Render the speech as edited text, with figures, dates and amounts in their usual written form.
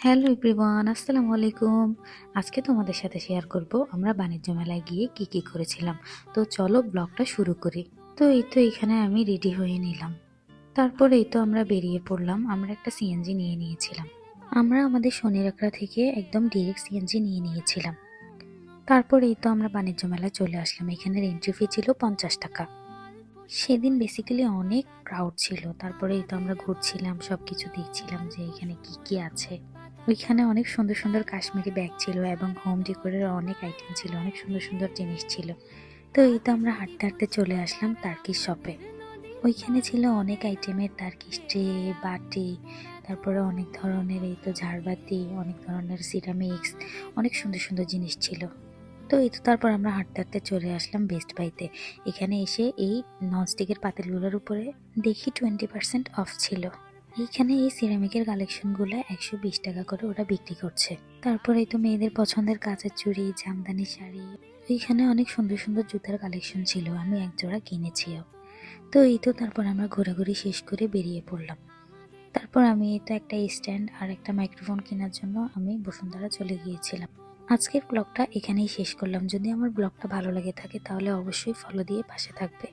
Hello everyone, আসসালামু আলাইকুম। আজকে তোমাদের সাথে শেয়ার করব আমরা বাণিজ্য মেলায় গিয়ে কি কি করেছিলাম। তো চলো ব্লগটা শুরু করি। তো এই তো এখানে আমি রেডি হয়ে নিলাম। তারপরে এই তো আমরা বেরিয়ে পড়লাম। আমরা একটা সিএনজি নিয়ে নিয়েছিলাম। আমরা আমাদের শনিরাকড়া থেকে একদম ডিরেক্ট সিএনজি নিয়ে নিয়েছিলাম। তারপরে এই তো আমরা বাণিজ্য মেলায় চলে আসলাম। এখানের এন্ট্রি ফি ছিল 50 টাকা। সেদিন বেসিক্যালি অনেক ক্রাউড ছিল। তারপরে এই তো আমরা ঘুরছিলাম, সবকিছু দেখছিলাম যে এখানে কি কি আছে। ওইখানে অনেক সুন্দর সুন্দর কাশ্মীরি ব্যাগ ছিল এবং হোম ডেকোরের অনেক আইটেম ছিল, অনেক সুন্দর সুন্দর জিনিস ছিল। তো এই তো আমরা হাঁটতে হাঁটতে চলে আসলাম টার্কিশ শপে। ওইখানে ছিল অনেক আইটেমের টার্কিশ ট্রে, বাটি, তারপরে অনেক ধরনের এই তো ঝাড়বাতি, অনেক ধরনের সিরামিক্স, অনেক সুন্দর সুন্দর জিনিস ছিল। তো এই তো তারপর আমরা হাঁটতে হাঁটতে চলে আসলাম বেস্ট বাইতে। এখানে এসে এই ননস্টিকের পাতিলগুলোর উপরে দেখি 20% অফ ছিল। এইখানে এই সিরামিকের কালেকশনগুলো 120 টাকা করে ওরা বিক্রি করছে। তারপরে এই তো মেয়েদের পছন্দের কাঁচের চুড়ি, জামদানি শাড়ি, এইখানে অনেক সুন্দর সুন্দর জুতার কালেকশন ছিল, আমি এক জোড়া কিনেছিও। তো এই তো তারপর আমরা ঘোরাঘুরি শেষ করে বেরিয়ে পড়লাম। তারপর আমি এই তো একটা স্ট্যান্ড আর একটা মাইক্রোফোন কেনার জন্য আমি বসুন্ধরা চলে গিয়েছিলাম। আজকের ব্লগটা এখানেই শেষ করলাম। যদি আমার ব্লগটা ভালো লেগে থাকে তাহলে অবশ্যই ফলো দিয়ে পাশে থাকবে।